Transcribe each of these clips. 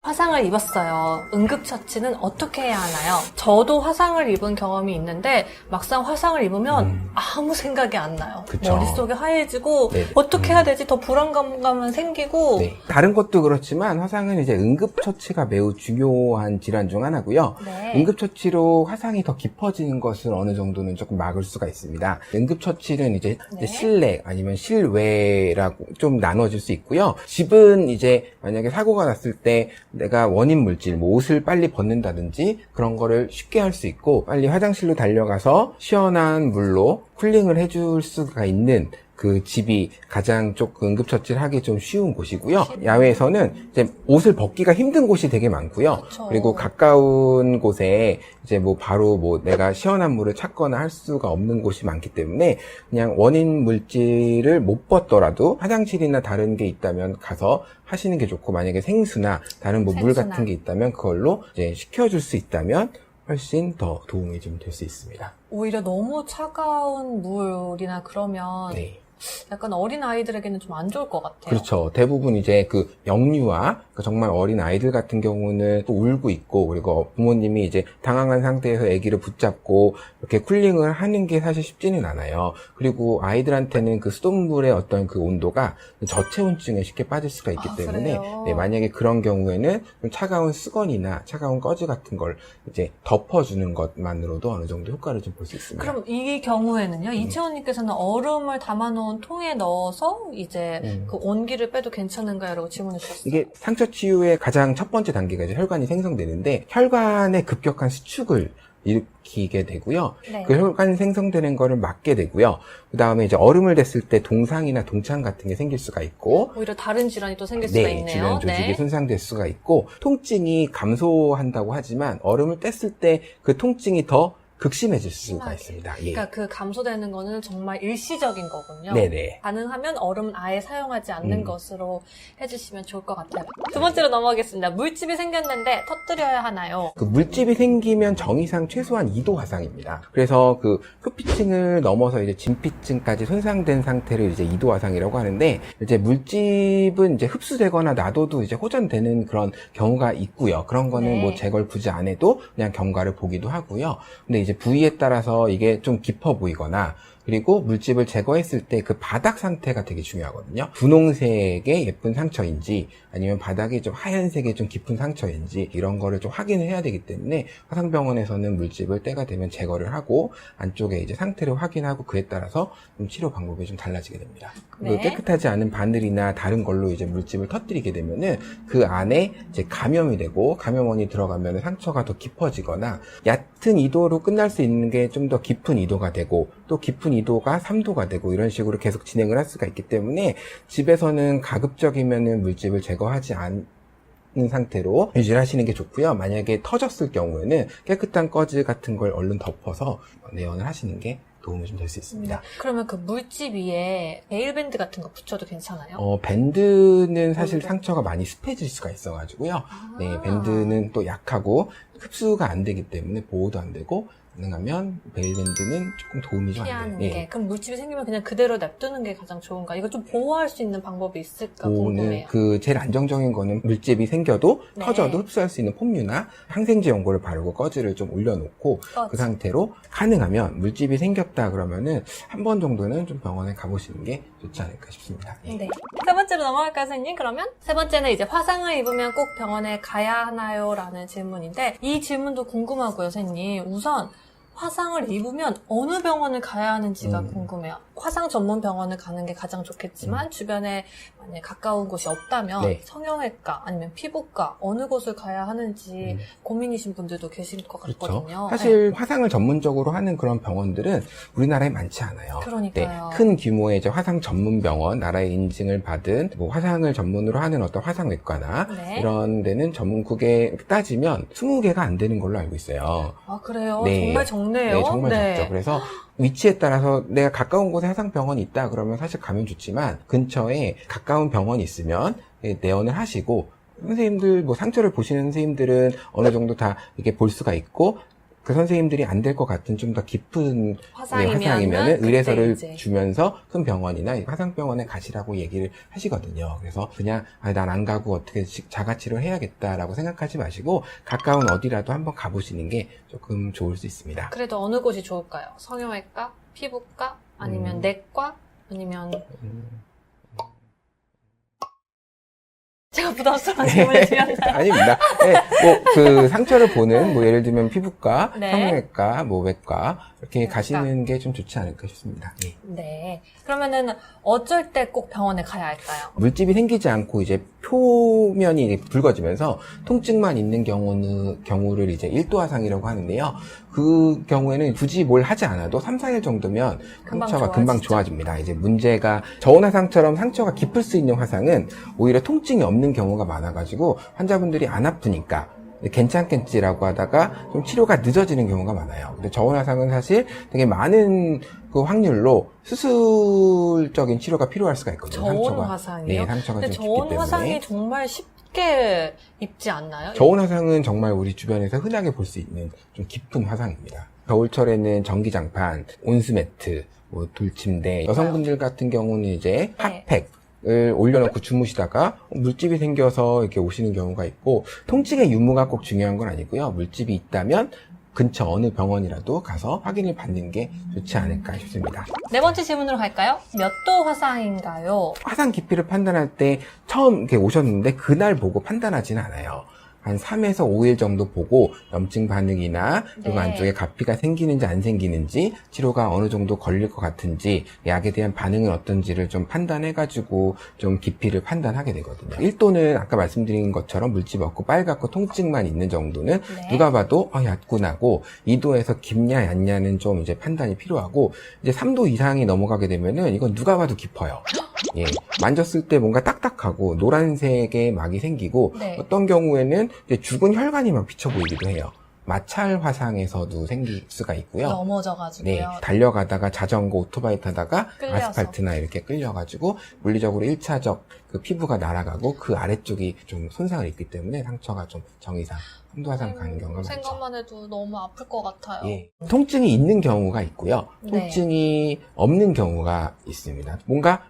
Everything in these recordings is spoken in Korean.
화상을 입었어요. 응급처치는 어떻게 해야 하나요? 저도 화상을 입은 경험이 있는데 막상 화상을 입으면 아무 생각이 안 나요. 그쵸. 머릿속이 하얘지고 네네. 어떻게 해야 되지? 더 불안감은 생기고 네. 다른 것도 그렇지만 화상은 이제 응급처치가 매우 중요한 질환 중 하나고요. 네. 응급처치로 화상이 더 깊어지는 것을 어느 정도는 조금 막을 수가 있습니다. 응급처치는 이제 네. 실내 아니면 실외라고 좀 나눠질 수 있고요. 집은 이제 만약에 사고가 났을 때 내가 원인 물질, 뭐 옷을 빨리 벗는다든지 그런 거를 쉽게 할 수 있고 빨리 화장실로 달려가서 시원한 물로 쿨링을 해줄 수가 있는 그 집이 가장 조금 응급처치를 하기 좀 쉬운 곳이고요. 야외에서는 이제 옷을 벗기가 힘든 곳이 되게 많고요. 그쵸. 그리고 가까운 곳에 이제 뭐 바로 뭐 내가 시원한 물을 찾거나 할 수가 없는 곳이 많기 때문에 그냥 원인 물질을 못 벗더라도 화장실이나 다른 게 있다면 가서 하시는 게 좋고, 만약에 생수나 다른 뭐 물 생수나. 같은 게 있다면 그걸로 이제 식혀줄 수 있다면 훨씬 더 도움이 좀 될 수 있습니다. 오히려 너무 차가운 물이나 그러면 네. 약간 어린 아이들에게는 좀 안 좋을 것 같아요. 그렇죠. 대부분 이제 그 영유아, 정말 어린 아이들 같은 경우는 또 울고 있고, 그리고 부모님이 이제 당황한 상태에서 아기를 붙잡고 이렇게 쿨링을 하는 게 사실 쉽지는 않아요. 그리고 아이들한테는 그 수돗물의 어떤 그 온도가 저체온증에 쉽게 빠질 수가 있기 때문에, 그래요? 네, 만약에 그런 경우에는 좀 차가운 수건이나 차가운 꺼즈 같은 걸 이제 덮어주는 것만으로도 어느 정도 효과를 좀 볼 수 있습니다. 그럼 이 경우에는요, 이채원님께서는 얼음을 담아놓은 통에 넣어서 이제 그 온기를 빼도 괜찮은가요? 라고 질문을 주셨어요. 이게 상처 치유의 가장 첫 번째 단계가 이제 혈관이 생성되는데, 혈관의 급격한 수축을 일으키게 되고요. 네. 그 혈관 생성되는 거를 막게 되고요. 그 다음에 이제 얼음을 댔을 때 동상이나 동창 같은 게 생길 수가 있고, 오히려 다른 질환이 또 생길 수가 네, 있네요. 주변 조직이 손상될 수가 있고, 통증이 감소한다고 하지만 얼음을 뗐을 때 그 통증이 더 극심해질 수가 심하게. 있습니다. 예. 그러니까 그 감소되는 거는 정말 일시적인 거군요. 네네. 가능하면 얼음은 아예 사용하지 않는 것으로 해주시면 좋을 것 같아요. 두 번째로 넘어가겠습니다. 물집이 생겼는데 터뜨려야 하나요? 그 물집이 생기면 정의상 최소한 2도 화상입니다. 그래서 그 표피층을 넘어서 이제 진피층까지 손상된 상태를 이제 2도 화상이라고 하는데, 이제 물집은 이제 흡수되거나 놔둬도 이제 호전되는 그런 경우가 있고요. 그런 거는 네. 뭐 제거를 굳이 안 해도 그냥 경과를 보기도 하고요. 근데 이제 부위에 따라서 이게 좀 깊어 보이거나, 그리고 물집을 제거했을 때 그 바닥 상태가 되게 중요하거든요. 분홍색의 예쁜 상처인지 아니면 바닥이 좀 하얀색의 좀 깊은 상처인지 이런 거를 좀 확인을 해야 되기 때문에 화상병원에서는 물집을 때가 되면 제거를 하고 안쪽에 이제 상태를 확인하고 그에 따라서 좀 치료 방법이 좀 달라지게 됩니다. 네. 그 깨끗하지 않은 바늘이나 다른 걸로 이제 물집을 터뜨리게 되면은 그 안에 이제 감염이 되고, 감염원이 들어가면 상처가 더 깊어지거나, 얕은 이도로 끝날 수 있는 게 좀 더 깊은 이도가 되고, 또 깊은 이도가 3도가 되고, 이런 식으로 계속 진행을 할 수가 있기 때문에 집에서는 가급적이면은 물집을 제거하지 않는 상태로 유지를 하시는 게 좋고요. 만약에 터졌을 경우에는 깨끗한 꺼즈 같은 걸 얼른 덮어서 내원을 하시는 게 도움이 좀 될 수 있습니다. 그러면 그 물집 위에 네일밴드 같은 거 붙여도 괜찮아요? 밴드는 사실 밴드. 상처가 많이 습해질 수가 있어가지고요. 아. 네, 밴드는 또 약하고 흡수가 안 되기 때문에 보호도 안 되고, 가능하면 베일밴드는 조금 도움이 좀 안 피하는 돼요. 게. 그럼 물집이 생기면 그냥 그대로 냅두는 게 가장 좋은가? 이거 좀 보호할 수 있는 방법이 있을까 보호는 궁금해요. 그 제일 안정적인 거는 물집이 생겨도 네. 터져도 흡수할 수 있는 폼유나 항생제 연고를 바르고 꺼즈를 좀 올려놓고 꺼즈. 그 상태로, 가능하면 물집이 생겼다 그러면은 한 번 정도는 좀 병원에 가보시는 게 좋지 않을까 싶습니다. 예. 네. 세 번째로 넘어갈까요, 선생님? 그러면 세 번째는 이제 화상을 입으면 꼭 병원에 가야 하나요? 라는 질문인데, 이 질문도 궁금하고요, 선생님. 우선 화상을 입으면 어느 병원을 가야 하는지가 궁금해요. 화상 전문 병원을 가는 게 가장 좋겠지만 주변에 만약에 가까운 곳이 없다면 네. 성형외과 아니면 피부과 어느 곳을 가야 하는지 고민이신 분들도 계실 것 그렇죠. 같거든요. 사실 화상을 전문적으로 하는 그런 병원들은 우리나라에 많지 않아요. 그러니까요. 네, 큰 규모의 이제 화상 전문 병원, 나라의 인증을 받은 뭐 화상을 전문으로 하는 어떤 화상외과나 네. 이런 데는 전문국에 따지면 20개가 안 되는 걸로 알고 있어요. 아, 그래요? 네. 정말 적네요. 네, 정말 적죠. 그래서 위치에 따라서 내가 가까운 곳에 화상병원이 있다 그러면 사실 가면 좋지만, 근처에 가까운 병원이 있으면 내원을 하시고, 선생님들 뭐 상처를 보시는 선생님들은 어느 정도 다 이렇게 볼 수가 있고, 그 선생님들이 안 될 것 같은 좀 더 깊은 화상이면은 그때 의뢰서를 이제. 주면서 큰 병원이나 화상병원에 가시라고 얘기를 하시거든요. 그래서 그냥 난 안 가고 어떻게 자가치료 해야겠다라고 생각하지 마시고 가까운 어디라도 한번 가보시는 게 조금 좋을 수 있습니다. 그래도 어느 곳이 좋을까요? 성형외과, 피부과, 아니면 내과, 아니면 제가 부담스러운 질문을 드렸나요? 아닙니다. 네, 그 상처를 보는 예를 들면 피부과, 네. 성형외과, 외과 이렇게 외과. 가시는 게 좀 좋지 않을까 싶습니다. 예. 네. 그러면은 어쩔 때 꼭 병원에 가야 할까요? 물집이 생기지 않고 이제 표면이 붉어지면서 통증만 있는 경우를 이제 1도 화상이라고 하는데요. 그 경우에는 굳이 뭘 하지 않아도 3, 4일 정도면 상처가 금방 좋아집니다. 이제 문제가 저온 화상처럼 상처가 깊을 수 있는 화상은 오히려 통증이 없는 경우가 많아가지고 환자분들이 안 아프니까 괜찮겠지라고 하다가 좀 치료가 늦어지는 경우가 많아요. 근데 저온 화상은 사실 되게 많은 그 확률로 수술적인 치료가 필요할 수가 있거든요. 저온 화상이요? 네, 상처가 근데 좀 깊기 저온 때문에. 화상이 정말 쉽게 입지 않나요? 저온 화상은 정말 우리 주변에서 흔하게 볼 수 있는 좀 깊은 화상입니다. 겨울철에는 전기장판, 온수매트, 돌침대, 여성분들 같은 경우는 이제 핫팩, 을 올려놓고 주무시다가 물집이 생겨서 이렇게 오시는 경우가 있고, 통증의 유무가 꼭 중요한 건 아니고요. 물집이 있다면 근처 어느 병원이라도 가서 확인을 받는 게 좋지 않을까 싶습니다. 네 번째 질문으로 갈까요? 몇 도 화상인가요? 화상 깊이를 판단할 때 처음 이렇게 오셨는데 그날 보고 판단하지는 않아요. 한 3에서 5일 정도 보고 염증 반응이나 그리고 네. 안쪽에 가피가 생기는지 안 생기는지, 치료가 어느 정도 걸릴 것 같은지, 약에 대한 반응은 어떤지를 좀 판단해가지고 좀 깊이를 판단하게 되거든요. 1도는 아까 말씀드린 것처럼 물집 없고 빨갛고 통증만 있는 정도는 네. 누가 봐도 얕구나고, 2도에서 깊냐 얕냐는 좀 이제 판단이 필요하고, 이제 3도 이상이 넘어가게 되면은 이건 누가 봐도 깊어요. 예, 만졌을 때 뭔가 딱딱하고 노란색의 막이 생기고, 네. 어떤 경우에는 이제 죽은 혈관이 막 비쳐 보이기도 해요. 마찰 화상에서도 생길 수가 있고요. 넘어져가지고요. 네, 달려가다가 자전거, 오토바이 타다가 끌려서. 아스팔트나 이렇게 끌려가지고 물리적으로 1차적 그 피부가 날아가고 그 아래쪽이 좀 손상을 입기 때문에 상처가 좀 정이상, 삼도 화상 가는 경우가 많죠. 생각만 해도 너무 아플 것 같아요. 예. 통증이 있는 경우가 있고요. 네. 통증이 없는 경우가 있습니다. 뭔가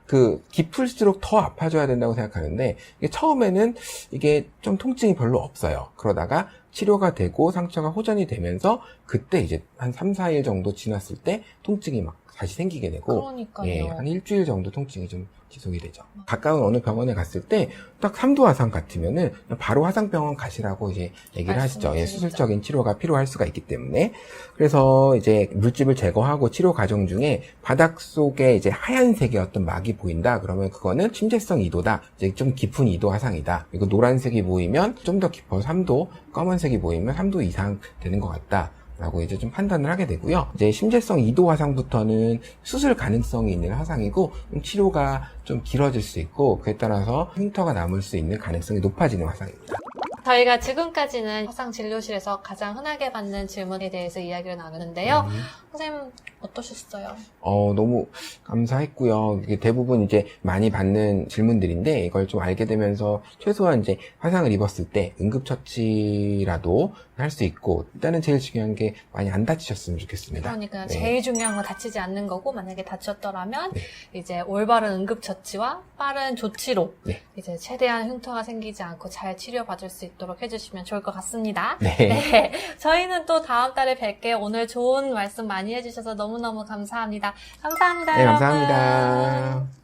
깊을수록 더 아파져야 된다고 생각하는데, 이게 처음에는 이게 좀 통증이 별로 없어요. 그러다가 치료가 되고 상처가 호전이 되면서 그때 이제 한 3, 4일 정도 지났을 때 통증이 막 다시 생기게 되고, 그러니까요. 예, 한 일주일 정도 통증이 좀 지속이 되죠. 가까운 어느 병원에 갔을 때 딱 3도 화상 같으면은 바로 화상병원 가시라고 이제 얘기를 하시죠. 예, 말씀드리죠. 수술적인 치료가 필요할 수가 있기 때문에. 그래서 이제 물집을 제거하고 치료 과정 중에 바닥 속에 이제 하얀색의 어떤 막이 보인다. 그러면 그거는 침체성 2도다. 이제 좀 깊은 2도 화상이다. 그리고 노란색이 보이면 좀 더 깊어 3도, 검은색이 보이면 3도 이상 되는 것 같다. 라고 이제 좀 판단을 하게 되고요. 이제 심재성 2도 화상부터는 수술 가능성이 있는 화상이고, 좀 치료가 좀 길어질 수 있고, 그에 따라서 흉터가 남을 수 있는 가능성이 높아지는 화상입니다. 저희가 지금까지는 화상진료실에서 가장 흔하게 받는 질문에 대해서 이야기를 나누는데요. 선생님 어떠셨어요? 너무 감사했고요. 이게 대부분 이제 많이 받는 질문들인데, 이걸 좀 알게 되면서 최소한 이제 화상을 입었을 때 응급처치라도 할 수 있고, 일단은 제일 중요한 게 많이 안 다치셨으면 좋겠습니다. 그러니까 네. 제일 중요한 건 다치지 않는 거고, 만약에 다쳤더라면 이제 올바른 응급처치와 빠른 조치로 네. 이제 최대한 흉터가 생기지 않고 잘 치료받을 수 있도록 해주시면 좋을 것 같습니다. 네. 네. 저희는 또 다음 달에 뵐게요. 오늘 좋은 말씀 많이 해주셔서 너무너무 감사합니다. 감사합니다. 네, 여러분. 감사합니다.